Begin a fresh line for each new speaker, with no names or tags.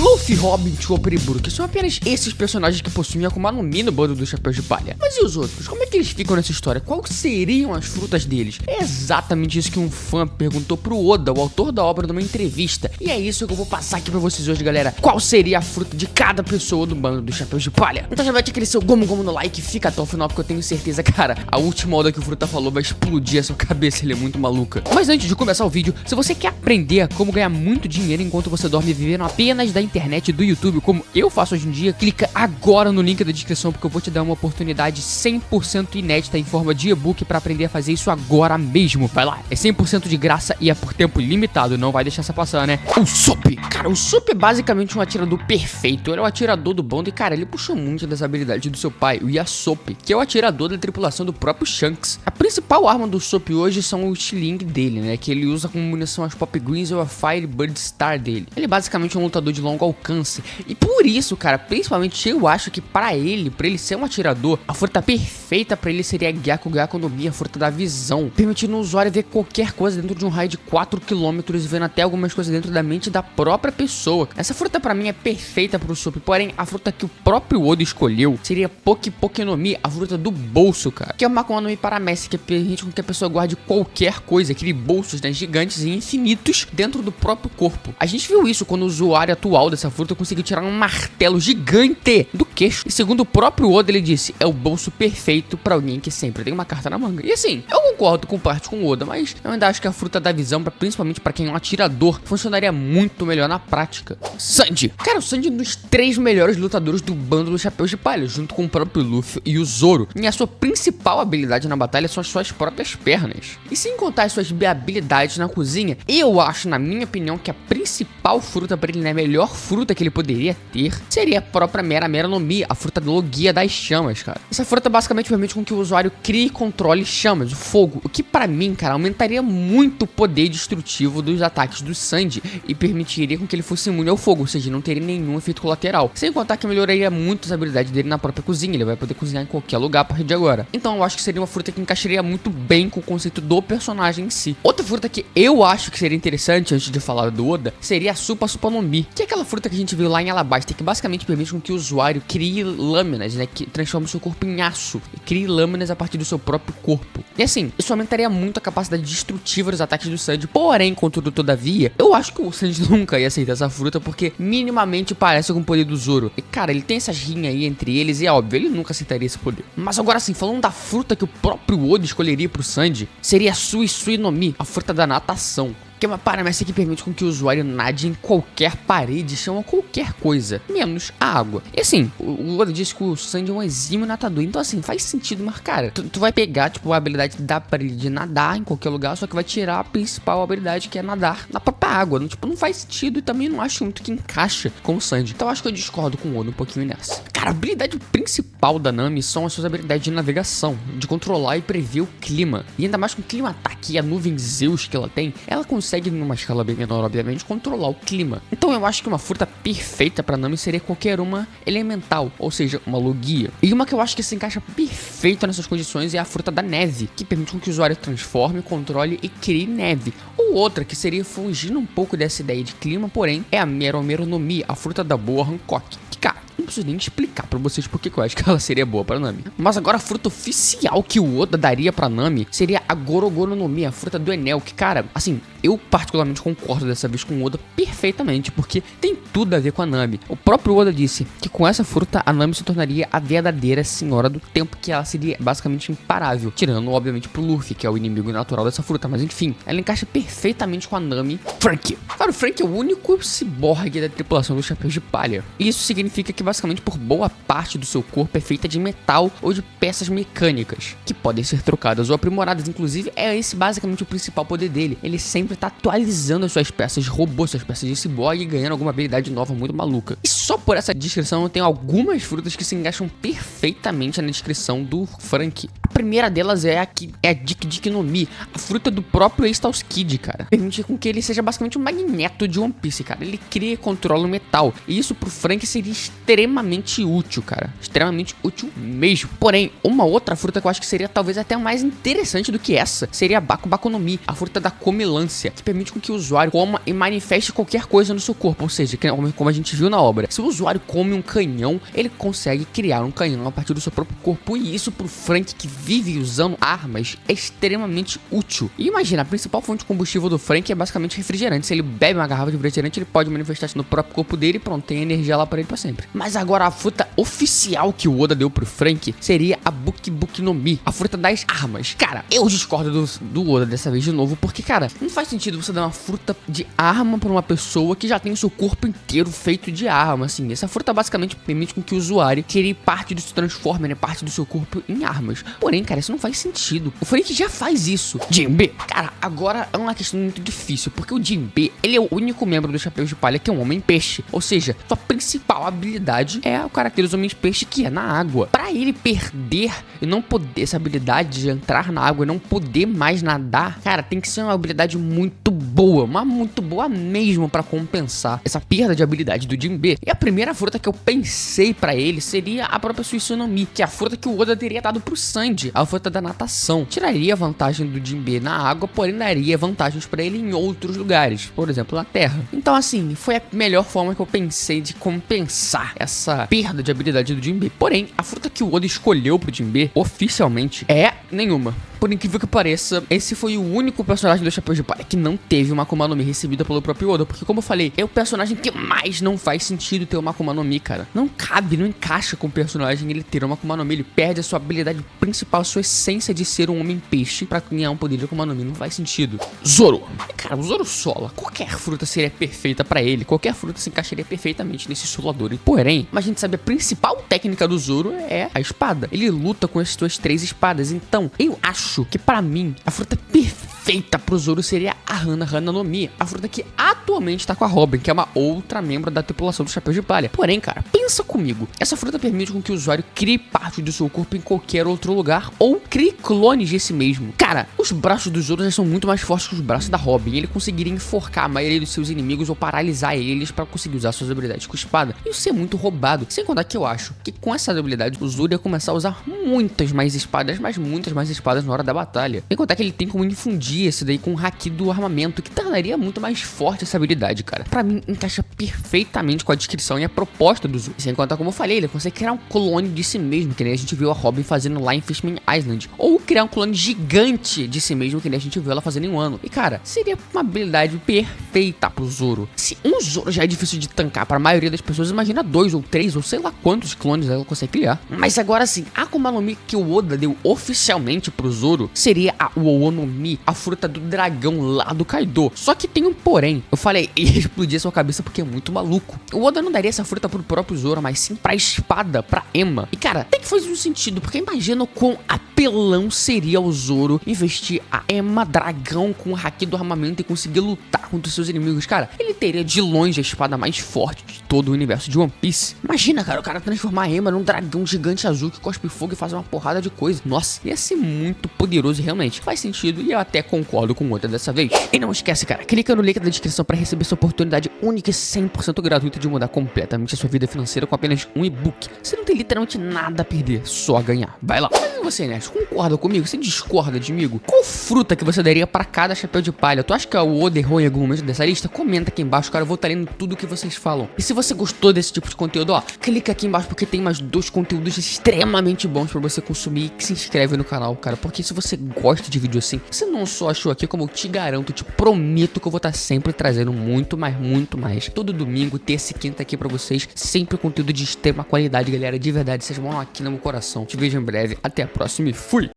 Luffy, Robin, Chopper e Brook são apenas esses personagens que possuem Akuma no Mi no bando dos Chapéus de Palha. Mas e os outros? Como é que eles ficam nessa história? Quais seriam as frutas deles? É exatamente isso que um fã perguntou pro Oda, o autor da obra, numa entrevista. E é isso que eu vou passar aqui pra vocês hoje, galera. Qual seria a fruta de cada pessoa do bando dos Chapéus de Palha? Então já mete aquele seu gomo no like e fica até o final, porque eu tenho certeza, cara, a última Oda que o Fruta falou vai explodir a sua cabeça, ele é muito maluca. Mas antes de começar o vídeo, se você quer aprender a como ganhar muito dinheiro enquanto você dorme vivendo apenas da internet e do YouTube, como eu faço hoje em dia, clica agora no link da descrição, porque eu vou te dar uma oportunidade 100% inédita em forma de e-book pra aprender a fazer isso agora mesmo. Vai lá, é 100% de graça e é por tempo limitado, não vai deixar essa passar, né? O Sop! Cara, o Sop é basicamente um atirador perfeito, ele é o atirador do bando e, cara, ele puxou muito das habilidades do seu pai, o Yasop, que é o atirador da tripulação do próprio Shanks. A principal arma do Sop hoje são o estilingue dele, né, que ele usa como munição as Pop Greens ou a Firebird Star dele. Ele é basicamente um lutador de longo alcance, e por isso, cara, principalmente eu acho que pra ele ser um atirador, a fruta perfeita pra ele seria a Gyaku no Mi, a fruta da visão, permitindo o usuário ver qualquer coisa dentro de um raio de 4 km e vendo até algumas coisas dentro da mente da própria pessoa. Essa fruta pra mim é perfeita pro Sop, porém a fruta que o próprio Oda escolheu seria Poki no Mi, a fruta do bolso, cara, que é uma Akuma no Mi Paramecia, que permite com que a pessoa guarde qualquer coisa, aquele bolsos, né, gigantes e infinitos dentro do próprio corpo. A gente viu isso quando o usuário atual dessa fruta conseguiu tirar um martelo gigante do queixo, e segundo o próprio Oda, ele disse, é o bolso perfeito pra alguém que sempre tem uma carta na manga. E assim, eu concordo com parte com o Oda, mas eu ainda acho que a fruta da visão, principalmente pra quem é um atirador, funcionaria muito melhor na prática. Sanji. Cara, o Sanji é um dos 3 melhores lutadores do bando dos Chapéus de Palha, junto com o próprio Luffy e o Zoro. E a sua principal habilidade na batalha são as suas próprias pernas. E sem contar as suas habilidades na cozinha, eu acho, na minha opinião, que a principal fruta pra ele, né, a melhor fruta que ele poderia ter, seria a própria Mera no Mi, a fruta da Logia das chamas, cara. Essa fruta basicamente permite com que o usuário crie e controle chamas, o fogo, o que pra mim, cara, aumentaria muito o poder destrutivo dos ataques do Sanji e permitiria com que ele fosse imune ao fogo, ou seja, não teria nenhum efeito colateral. Sem contar que melhoraria muito as habilidades dele na própria cozinha, ele vai poder cozinhar em qualquer lugar a partir de agora. Então eu acho que seria uma fruta que encaixaria muito bem com o conceito do personagem em si. Outra fruta que eu acho que seria interessante, antes de falar do Oda, seria a Supa no Mi, que é aquela fruta que a gente viu lá em Alabasta, que basicamente permite com que o usuário crie lâminas, né, que transforma o seu corpo em aço e crie lâminas a partir do seu próprio corpo. E assim, isso aumentaria muito a capacidade destrutiva dos ataques do Sanji, porém, contudo, todavia, eu acho que o Sanji nunca ia aceitar essa fruta, porque minimamente parece com o poder do Zoro. E cara, ele tem essas rinhas aí entre eles e é óbvio, ele nunca aceitaria esse poder. Mas agora sim, falando da fruta que o próprio Oda escolheria pro Sanji, seria a Sui no Mi, a fruta da natação, que é uma paramécia que permite com que o usuário nade em qualquer parede, chama ou qualquer coisa, menos a água. E assim, o Oda disse que o Sanji é um exímio nadador, então assim, faz sentido, mas cara, tu vai pegar, tipo, a habilidade que dá pra ele de nadar em qualquer lugar, só que vai tirar a principal habilidade, que é nadar na própria água. Não, tipo, não faz sentido e também não acho muito que encaixa com o Sanji. Então acho que eu discordo com o Oda um pouquinho nessa. Cara, a habilidade principal da Nami são as suas habilidades de navegação, de controlar e prever o clima. E ainda mais com o clima ataque e a nuvem Zeus que ela tem, ela consegue, numa escala bem menor, obviamente, controlar o clima. Então eu acho que uma fruta perfeita pra Nami seria qualquer uma elemental, ou seja, uma Logia. E uma que eu acho que se encaixa perfeito nessas condições é a fruta da neve, que permite com que o usuário transforme, controle e crie neve. Ou outra, que seria fugindo um pouco dessa ideia de clima, porém, é a Mero no Mi, a fruta da boa Hancock. Que, cara, não preciso nem explicar pra vocês porque eu acho que ela seria boa pra Nami. Mas agora a fruta oficial que o Oda daria pra Nami seria a Gorogoro no Mi, a fruta do Enel, que, cara, assim, eu particularmente concordo dessa vez com o Oda perfeitamente, porque tem tudo a ver com a Nami. O próprio Oda disse que com essa fruta a Nami se tornaria a verdadeira senhora do tempo, que ela seria basicamente imparável, tirando obviamente pro Luffy, que é o inimigo natural dessa fruta, mas enfim, ela encaixa perfeitamente com a Nami. Franky. Cara, o Franky é o único ciborgue da tripulação dos Chapéus de Palha. E isso significa que basicamente por boa parte do seu corpo é feita de metal ou de peças mecânicas, que podem ser trocadas ou aprimoradas. Inclusive, é esse basicamente o principal poder dele. Ele sempre tá atualizando as suas peças de robô, suas peças de ciborgue e ganhando alguma habilidade nova muito maluca. E só por essa descrição eu tenho algumas frutas que se encaixam perfeitamente na descrição do Franky. A primeira delas é a Dik no Mi, a fruta do próprio Ace Kid, cara. Permite com que ele seja basicamente um magneto de One Piece, cara. Ele cria e controla o metal. E isso pro Frank seria extremamente útil, cara. Extremamente útil mesmo. Porém, uma outra fruta que eu acho que seria talvez até mais interessante do que essa seria a Baku no Mi, a fruta da comelância, que permite com que o usuário coma e manifeste qualquer coisa no seu corpo. Ou seja, como a gente viu na obra, se o usuário come um canhão, ele consegue criar um canhão a partir do seu próprio corpo. E isso pro Frank, que vive usando armas, é extremamente útil. E imagina, a principal fonte de combustível do Frank é basicamente refrigerante. Se ele bebe uma garrafa de refrigerante, ele pode manifestar isso no próprio corpo dele e pronto, tem energia lá para ele pra sempre. Mas agora a fruta oficial que o Oda deu pro Frank seria a Buki no Mi, a fruta das armas. Cara, eu discordo do Oda dessa vez de novo, porque, cara, não faz sentido você dar uma fruta de arma pra uma pessoa que já tem o seu corpo inteiro feito de arma, assim. Essa fruta basicamente permite com que o usuário tire parte do seu transforme, né, parte do seu corpo em armas. Porém, cara, isso não faz sentido. O Frank já faz isso. Jinbe, cara, agora é uma questão muito difícil, porque o Jinbe, ele é o único membro do Chapéu de Palha que é um homem peixe, ou seja, sua principal habilidade é o caráter dos homens peixe, que é na água. Pra ele perder e não poder essa habilidade de entrar na água e não poder mais nadar, cara, tem que ser uma habilidade muito boa, mas muito boa mesmo pra compensar essa perda de habilidade do Jinbe. E a primeira fruta que eu pensei pra ele seria a própria Suisonomi, que é a fruta que o Oda teria dado pro Sandy, a fruta da natação. Tiraria a vantagem do Jinbe na água, porém daria vantagens pra ele em outros lugares, por exemplo, na terra. Então, assim, foi a melhor forma que eu pensei de compensar essa perda de habilidade do Jinbe. Porém, a fruta que o Oda escolheu pro Jinbe, oficialmente, é nenhuma. Por incrível que pareça, esse foi o único personagem do Chapéu de Palha que não teve uma Akuma no Mi recebida pelo próprio Oda. Porque, como eu falei, é o personagem que mais não faz sentido ter uma Akuma no Mi, cara. Não cabe, não encaixa com o personagem ele ter uma Akuma no Mi. Ele perde a sua habilidade principal, a sua essência de ser um homem peixe pra ganhar um poder de Akuma no Mi. Não faz sentido. Zoro. Cara, o Zoro sola. Qualquer fruta seria perfeita pra ele. Qualquer fruta se encaixaria perfeitamente nesse solador. Porém, a gente sabe a principal técnica do Zoro é a espada. Ele luta com as suas 3 espadas. Então, eu acho que pra mim, a fruta perfeita pro Zoro seria a Hana no Mi, a fruta que atualmente tá com a Robin, que é uma outra membro da tripulação do Chapéu de Palha. Porém, cara, pensa comigo, essa fruta permite com que o usuário crie parte do seu corpo em qualquer outro lugar ou crie clones de si mesmo. Cara, os braços do Zoro já são muito mais fortes que os braços da Robin. Ele conseguiria enforcar a maioria dos seus inimigos ou paralisar eles pra conseguir usar suas habilidades com espada. Isso é muito roubado. Sem contar que eu acho que com essa habilidade o Zoro ia começar a usar muitas mais espadas, mas muitas mais espadas na hora da batalha. Sem contar que ele tem como infundir esse daí com o haki do armamento, que tornaria muito mais forte essa habilidade, cara. Pra mim, encaixa perfeitamente com a descrição e a proposta do Zoro. Sem contar, como eu falei, ele consegue criar um clone de si mesmo, que nem a gente viu a Robin fazendo lá em Fishman Island. Ou criar um clone gigante de si mesmo, que nem a gente viu ela fazendo em um ano. E, cara, seria uma habilidade perfeita pro Zoro. Se um Zoro já é difícil de tancar pra maioria das pessoas, imagina 2 ou 3 ou sei lá quantos clones ela consegue criar. Mas agora sim, a Akuma no Mi que o Oda deu oficialmente pro Zoro seria a Uou no Mi, a fruta do dragão lá do Kaido. Só que tem um porém. Eu falei, ia explodir a sua cabeça porque é muito maluco. O Oda não daria essa fruta pro próprio Zoro, mas sim pra espada, pra Emma. E, cara, tem que fazer um sentido, porque imagina o quão apelão seria o Zoro investir a Emma dragão com o haki do armamento e conseguir lutar contra os seus inimigos. Cara, ele teria de longe a espada mais forte de todo o universo de One Piece. Imagina, cara, o cara transformar a Emma num dragão gigante azul que cospe fogo e faz uma porrada de coisa. Nossa, ia ser muito poderoso e realmente faz sentido, e eu até concordo com outra dessa vez. E não esquece, cara, clica no link da descrição para receber essa oportunidade única e 100% gratuita de mudar completamente a sua vida financeira com apenas um e-book. Você não tem literalmente nada a perder, só ganhar. Vai lá. Mas e você, Nerd, concorda comigo? Você discorda de mim? Qual fruta que você daria para cada chapéu de palha? Tu acha que o Oda errou em algum momento dessa lista? Comenta aqui embaixo, cara, eu vou estar lendo tudo que vocês falam. E se você gostou desse tipo de conteúdo, ó, clica aqui embaixo porque tem mais 2 conteúdos extremamente bons para você consumir, e se inscreve no canal, cara, porque se você gosta de vídeo assim, você não só achou aqui, como eu te garanto, te prometo que eu vou estar sempre trazendo muito mais, todo domingo, terça e quinta aqui pra vocês, sempre conteúdo de extrema qualidade, galera, de verdade, vocês moram aqui no meu coração. Te vejo em breve, até a próxima e fui!